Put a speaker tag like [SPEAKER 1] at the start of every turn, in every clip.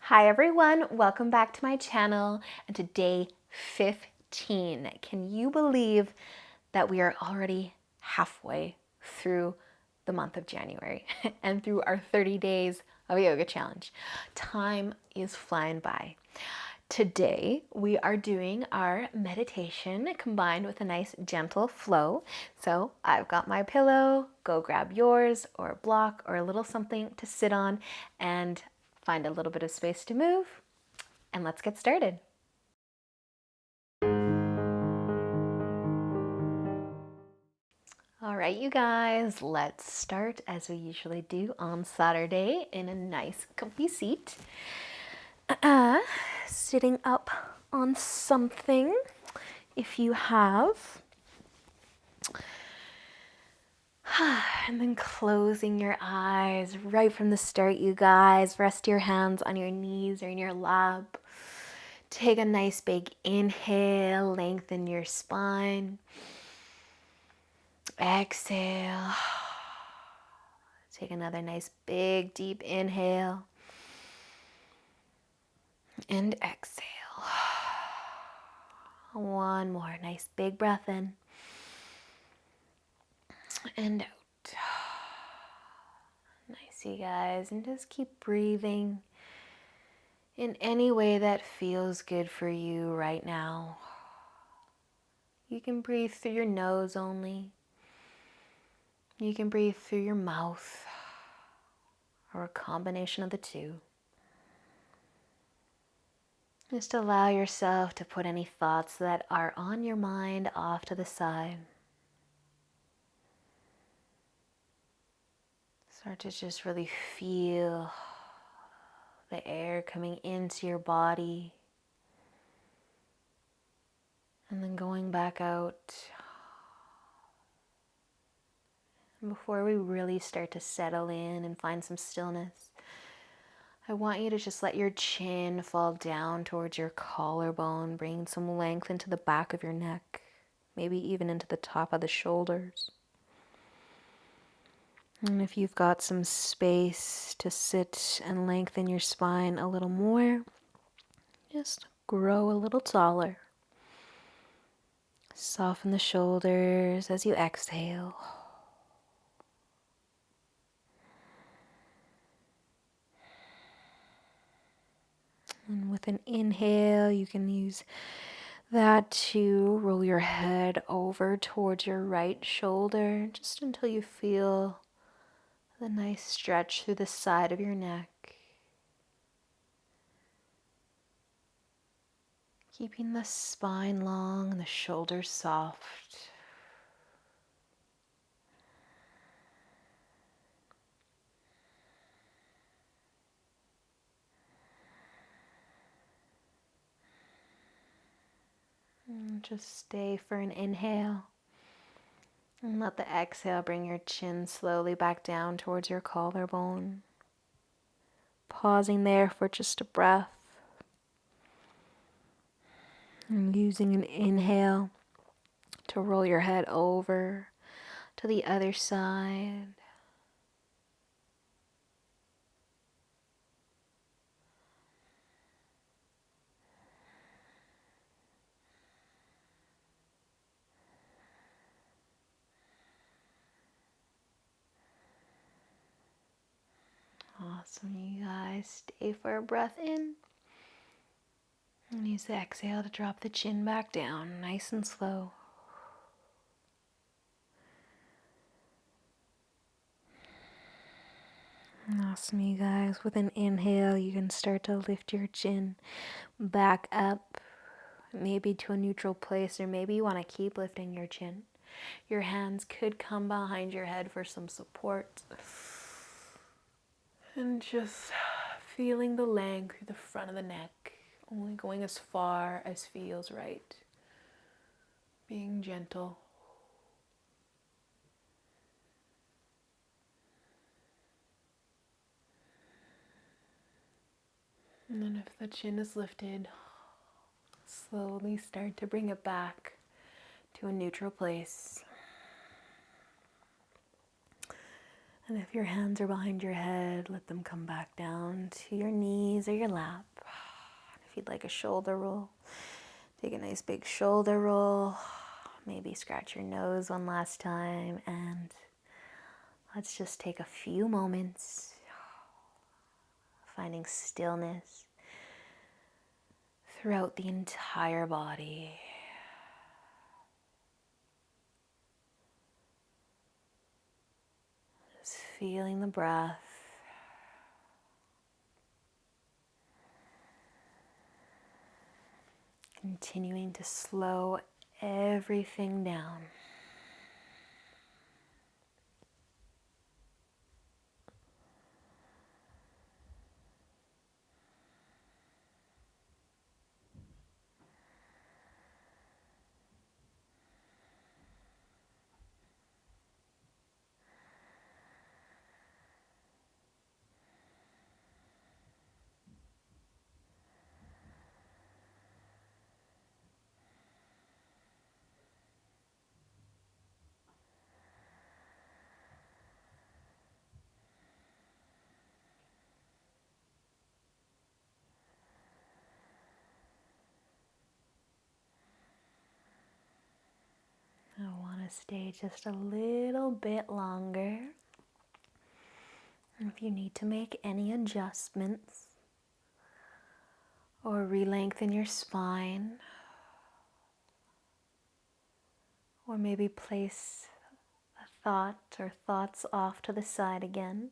[SPEAKER 1] Hi everyone, welcome back to my channel and to day 15. Can you believe that we are already halfway through the month of January and through our 30 days of yoga challenge? Time is flying by. Today we are doing our meditation combined with a nice gentle flow. So I've got my pillow, go grab yours or a block or a little something to sit on and find a little bit of space to move, and let's get started. All right, you guys, let's start as we usually do on Saturday in a nice comfy seat. Sitting up on something if you have. And then closing your eyes right from the start, you guys. Rest your hands on your knees or in your lap. Take a nice big inhale, lengthen your spine. Exhale. Take another nice big deep inhale. And exhale. One more nice big breath in. And out. Nice, you guys. And just keep breathing in any way that feels good for you right now. You can breathe through your nose only. You can breathe through your mouth, or a combination of the two. Just allow yourself to put any thoughts that are on your mind off to the side. Start to just really feel the air coming into your body and then going back out. And before we really start to settle in and find some stillness, I want you to just let your chin fall down towards your collarbone, bringing some length into the back of your neck, maybe even into the top of the shoulders. And if you've got some space to sit and lengthen your spine a little more, just grow a little taller. Soften the shoulders as you exhale. And with an inhale, you can use that to roll your head over towards your right shoulder, just until you feel the nice stretch through the side of your neck. Keeping the spine long and the shoulders soft. And just stay for an inhale. And let the exhale bring your chin slowly back down towards your collarbone. Pausing there for just a breath. And using an inhale to roll your head over to the other side. Awesome, you guys. Stay for a breath in. And use the exhale to drop the chin back down, nice and slow. Awesome, you guys. With an inhale, you can start to lift your chin back up, maybe to a neutral place, or maybe you want to keep lifting your chin. Your hands could come behind your head for some support. And just feeling the length through the front of the neck, only going as far as feels right. Being gentle. And then if the chin is lifted, slowly start to bring it back to a neutral place. And if your hands are behind your head, let them come back down to your knees or your lap. If you'd like a shoulder roll, take a nice big shoulder roll. Maybe scratch your nose one last time, and let's just take a few moments finding stillness throughout the entire body. Just feeling the breath. Continuing to slow everything down. I want to stay just a little bit longer. If you need to make any adjustments or re-lengthen your spine, or maybe place a thought or thoughts off to the side again,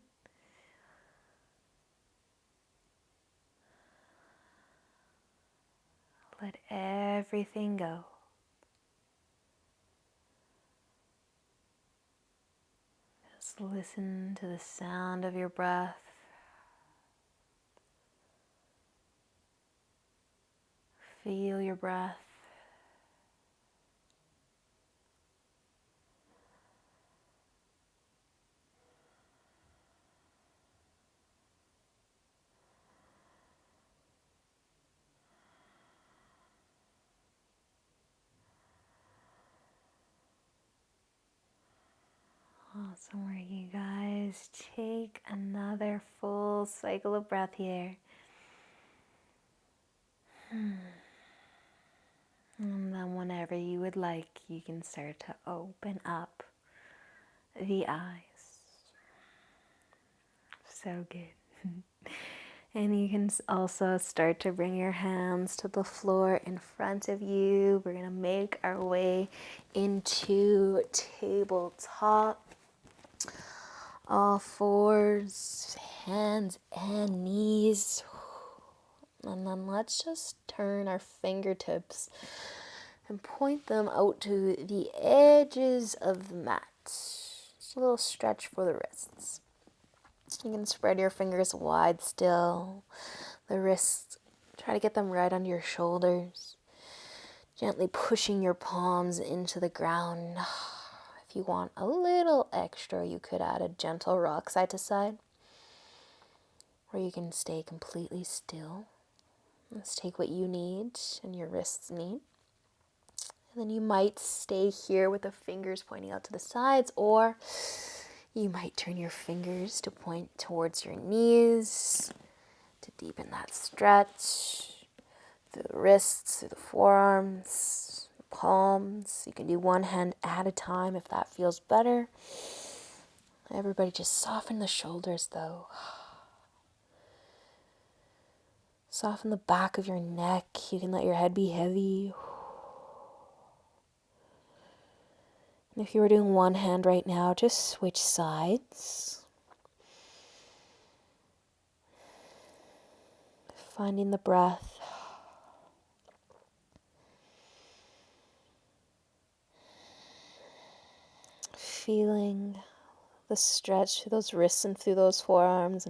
[SPEAKER 1] let everything go. Just listen to the sound of your breath. Feel your breath. Awesome work, you guys. Take another full cycle of breath here. And then whenever you would like, you can start to open up the eyes. So good. And you can also start to bring your hands to the floor in front of you. We're going to make our way into tabletop. All fours, hands and knees. And then let's just turn our fingertips and point them out to the edges of the mat. Just a little stretch for the wrists. You can spread your fingers wide still. The wrists, try to get them right under your shoulders. Gently pushing your palms into the ground. If you want a little extra, you could add a gentle rock side to side. Or you can stay completely still. Let's take what you need and your wrists need. And then you might stay here with the fingers pointing out to the sides, or you might turn your fingers to point towards your knees to deepen that stretch through the wrists, through the forearms, the palms. You can do one hand at a time if that feels better. Everybody just soften the shoulders though. Soften the back of your neck. You can let your head be heavy. And if you were doing one hand right now, just switch sides. Finding the breath. Feeling the stretch through those wrists and through those forearms.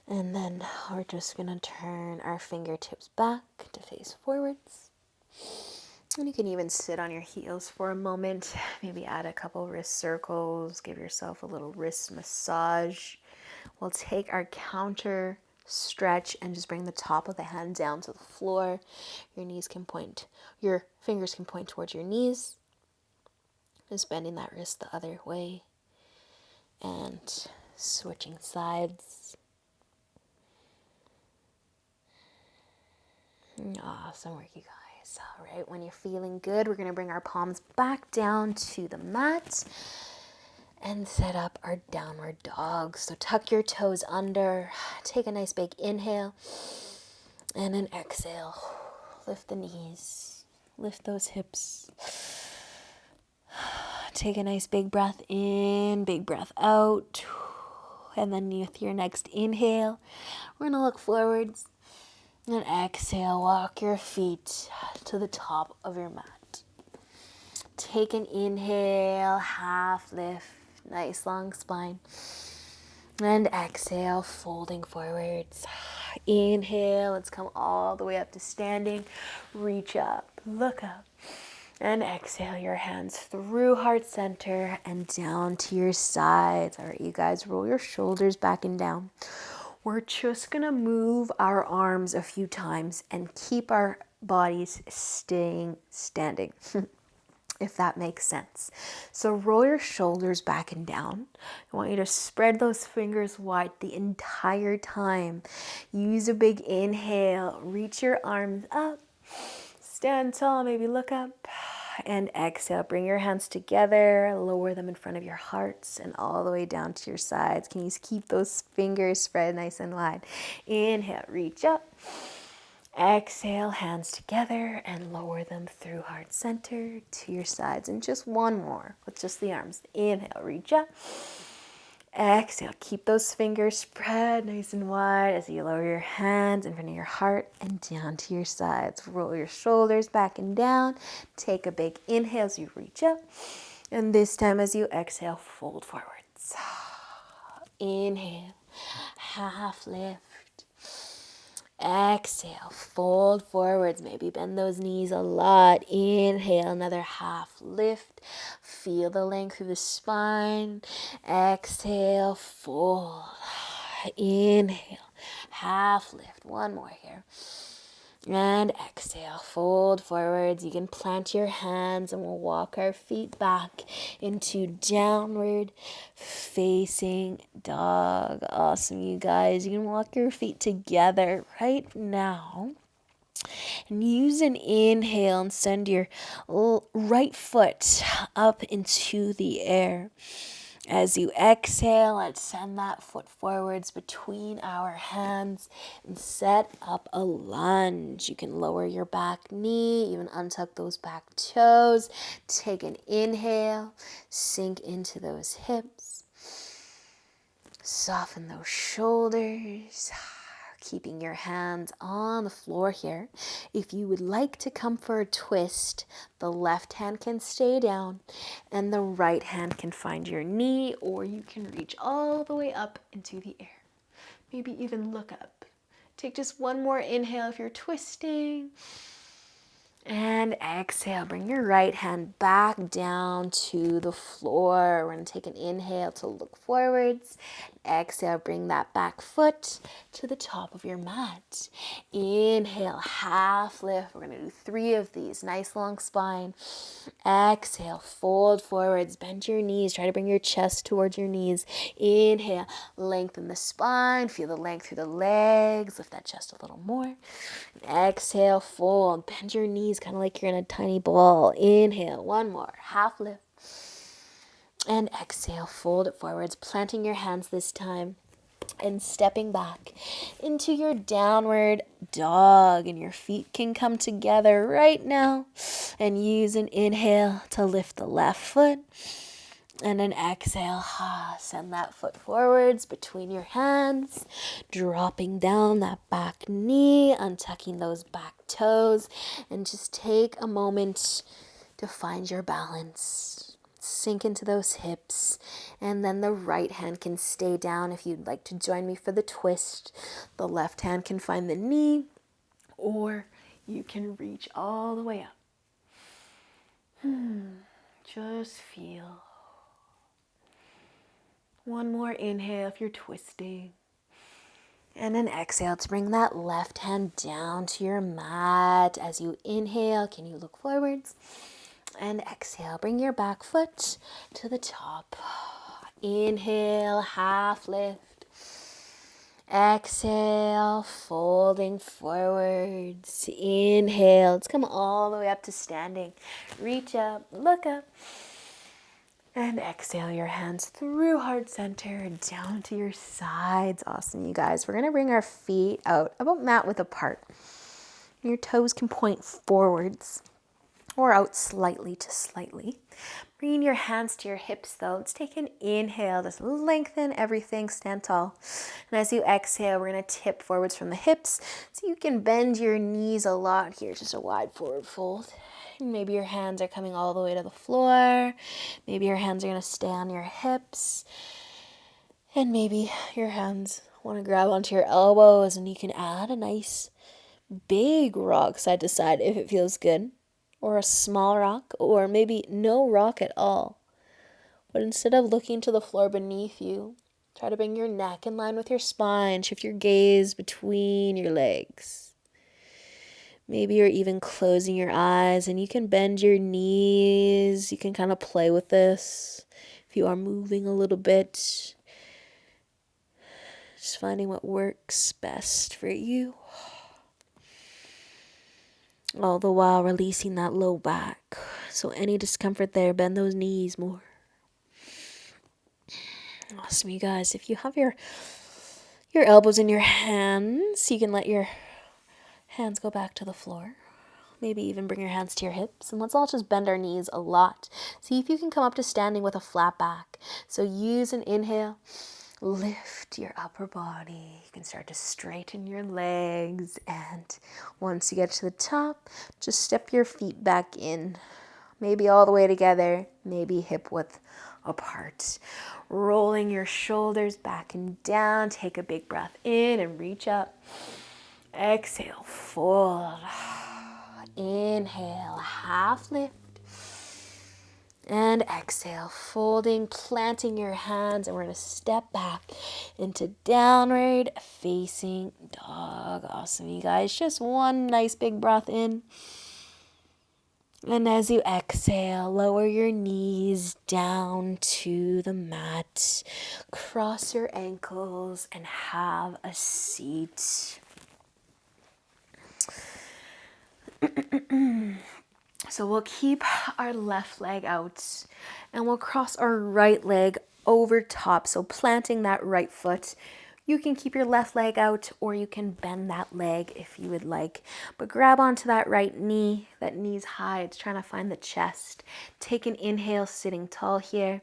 [SPEAKER 1] And then we're just going to turn our fingertips back to face forwards. And you can even sit on your heels for a moment. Maybe add a couple wrist circles. Give yourself a little wrist massage. We'll take our counter stretch and just bring the top of the hand down to the floor. Your fingers can point towards your knees. Just bending that wrist the other way. And switching sides. Awesome work, you guys. All right, when you're feeling good, we're going to bring our palms back down to the mat and set up our downward dog. So tuck your toes under, take a nice big inhale, and an exhale. Lift the knees, lift those hips. Take a nice big breath in, big breath out. And then with your next inhale, we're going to look forwards. And exhale, walk your feet to the top of your mat. Take an inhale, half lift, nice long spine. And exhale, folding forwards. Inhale, let's come all the way up to standing. Reach up, look up. And exhale your hands through heart center and down to your sides. All right, you guys, roll your shoulders back and down. We're just gonna move our arms a few times and keep our bodies staying standing, if that makes sense. So roll your shoulders back and down. I want you to spread those fingers wide the entire time. Use a big inhale, reach your arms up, stand tall, maybe look up. And exhale, bring your hands together, lower them in front of your hearts and all the way down to your sides. Can you keep those fingers spread nice and wide? Inhale, reach up. Exhale, hands together and lower them through heart center to your sides. And just one more with just the arms. Inhale, reach up. Exhale, keep those fingers spread nice and wide as you lower your hands in front of your heart and down to your sides. Roll your shoulders back and down. Take a big inhale as you reach up. And this time as you exhale, fold forwards. Inhale, half lift. Exhale, fold forwards. Maybe bend those knees a lot. Inhale, another half lift. Feel the length through the spine. Exhale, fold. Inhale, half lift. One more here. And exhale, fold forwards. You can plant your hands and we'll walk our feet back into downward facing dog. Awesome, you guys. You can walk your feet together right now. And use an inhale and send your right foot up into the air. As you exhale, let's send that foot forwards between our hands and set up a lunge. You can lower your back knee, even untuck those back toes. Take an inhale, sink into those hips. Soften those shoulders. Keeping your hands on the floor here. If you would like to come for a twist, the left hand can stay down and the right hand can find your knee, or you can reach all the way up into the air. Maybe even look up. Take just one more inhale if you're twisting. And exhale, bring your right hand back down to the floor. We're going to take an inhale to look forwards. Exhale, bring that back foot to the top of your mat. Inhale, half lift. We're going to do 3 of these. Nice long spine. Exhale, fold forwards. Bend your knees. Try to bring your chest towards your knees. Inhale, lengthen the spine. Feel the length through the legs. Lift that chest a little more. Exhale, fold. Bend your knees kind of like you're in a tiny ball. Inhale, one more. Half lift. And exhale, fold it forwards, planting your hands this time and stepping back into your downward dog. And your feet can come together right now. And use an inhale to lift the left foot. And an exhale, send that foot forwards between your hands, dropping down that back knee, untucking those back toes, and just take a moment to find your balance. Sink into those hips, and then the right hand can stay down if you'd like to join me for the twist. The left hand can find the knee, or you can reach all the way up. Just feel. One more inhale if you're twisting. And an exhale to bring that left hand down to your mat. As you inhale, can you look forwards? And exhale, bring your back foot to the top. inhale, half lift. Exhale, folding forwards. Inhale, let's come all the way up to standing. Reach up, look up. And exhale your hands through heart center, down to your sides. Awesome, you guys. We're going to bring our feet out about mat width apart. Your toes can point forwards or out slightly to slightly. Bringing your hands to your hips though. Let's take an inhale. Just lengthen everything. Stand tall. And as you exhale, we're going to tip forwards from the hips. So you can bend your knees a lot here. Just a wide forward fold. Maybe your hands are coming all the way to the floor. Maybe your hands are going to stay on your hips. And maybe your hands want to grab onto your elbows, and you can add a nice big rock side to side if it feels good. Or a small rock, or maybe no rock at all. But instead of looking to the floor beneath you, try to bring your neck in line with your spine. Shift your gaze between your legs. Maybe you're even closing your eyes, and you can bend your knees. You can kind of play with this if you are moving a little bit. Just finding what works best for you. All the while releasing that low back. So any discomfort there, bend those knees more. Awesome, you guys. If you have your elbows in your hands, you can let your hands go back to the floor. Maybe even bring your hands to your hips. And let's all just bend our knees a lot. See if you can come up to standing with a flat back. So use an inhale. Lift your upper body. You can start to straighten your legs. And once you get to the top, just step your feet back in. Maybe all the way together. Maybe hip width apart. Rolling your shoulders back and down. Take a big breath in and reach up. Exhale, fold. Inhale, half lift. And exhale, folding, planting your hands, and we're going to step back into downward facing dog. Awesome, you guys. Just one nice big breath in. And as you exhale, lower your knees down to the mat. Cross your ankles and have a seat. So we'll keep our left leg out and we'll cross our right leg over top. So planting that right foot. You can keep your left leg out or you can bend that leg if you would like. But grab onto that right knee. That knee's high. It's trying to find the chest. Take an inhale, sitting tall here.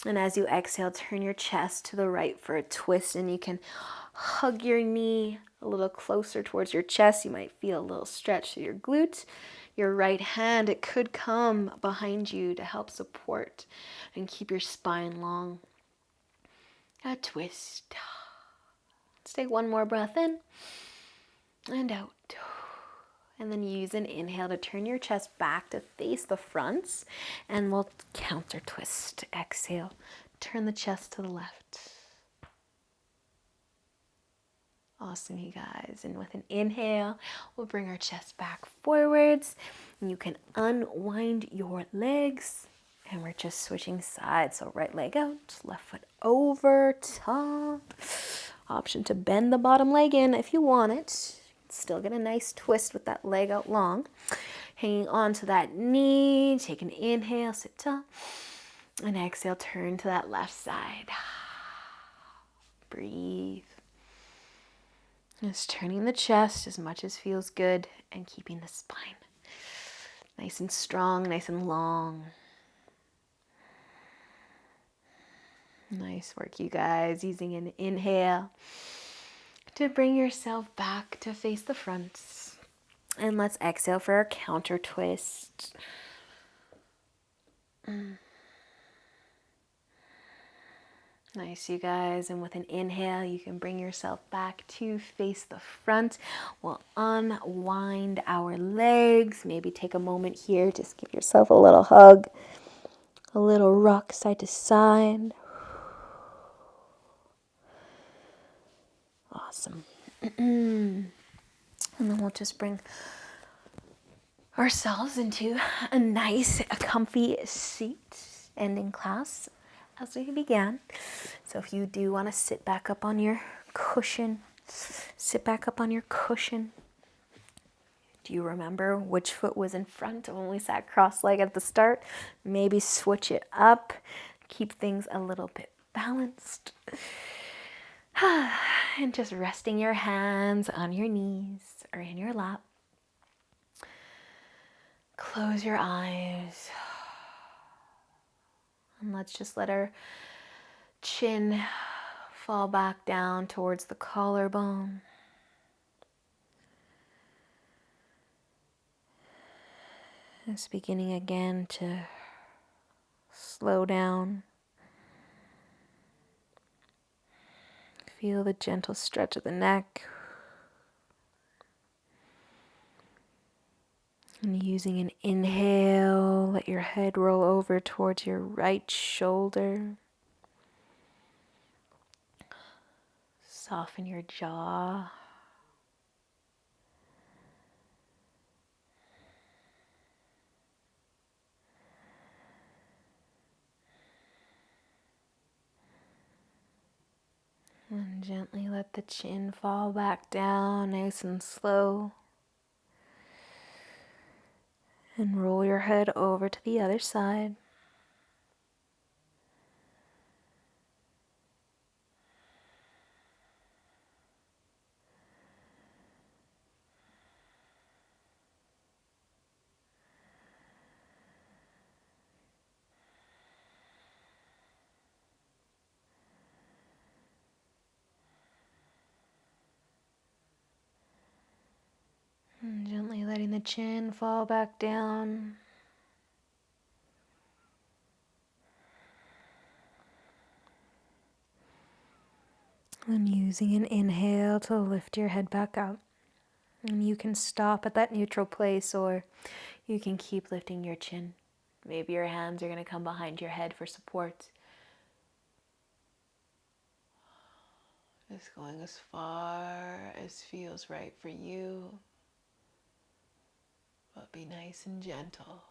[SPEAKER 1] And as you exhale, turn your chest to the right for a twist. And you can hug your knee a little closer towards your chest. You might feel a little stretch through your glute. Your right hand, it could come behind you to help support and keep your spine long. A twist. Let's take one more breath in and out. And then use an inhale to turn your chest back to face the front. And we'll counter twist. Exhale. Turn the chest to the left. Awesome, you guys. And with an inhale, we'll bring our chest back forwards. And you can unwind your legs. And we're just switching sides. So right leg out, left foot over top. Option to bend the bottom leg in if you want it. Still get a nice twist with that leg out long. Hanging on to that knee. Take an inhale, sit tall. And exhale, turn to that left side. Breathe. Just turning the chest as much as feels good and keeping the spine nice and strong, nice and long. Nice work, you guys. Using an inhale to bring yourself back to face the front. And let's exhale for our counter twist. Nice, you guys. And with an inhale, you can bring yourself back to face the front. We'll unwind our legs. Maybe take a moment here. Just give yourself a little hug. A little rock side to side. Awesome. And then we'll just bring ourselves into a nice, comfy seat, ending class. as we began. So if you do want to sit back up on your cushion, sit back up on your cushion. Do you remember which foot was in front when we sat cross-legged at the start? Maybe switch it up, keep things a little bit balanced. And just resting your hands on your knees or in your lap. Close your eyes. And let's just let our chin fall back down towards the collarbone. It's beginning again to slow down. Feel the gentle stretch of the neck. And using an inhale, let your head roll over towards your right shoulder. Soften your jaw. And gently let the chin fall back down, nice and slow. And roll your head over to the other side. And gently letting the chin fall back down. And using an inhale to lift your head back up. And you can stop at that neutral place, or you can keep lifting your chin. Maybe your hands are going to come behind your head for support. Just going as far as feels right for you. But be nice and gentle.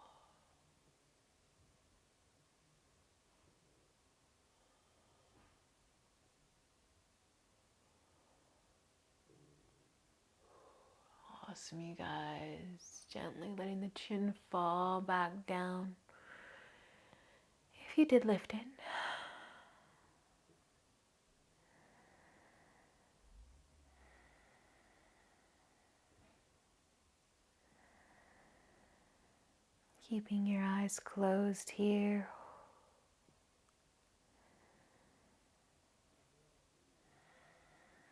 [SPEAKER 1] Awesome, you guys. Gently letting the chin fall back down. If you did lift it. Keeping your eyes closed here.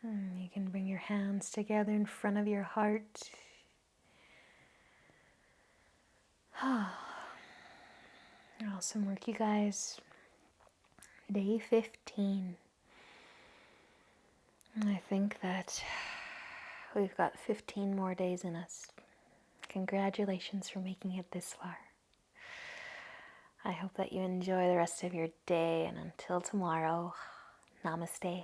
[SPEAKER 1] And you can bring your hands together in front of your heart. Awesome work, you guys. Day 15. I think that we've got 15 more days in us. Congratulations for making it this far. I hope that you enjoy the rest of your day, and until tomorrow, namaste.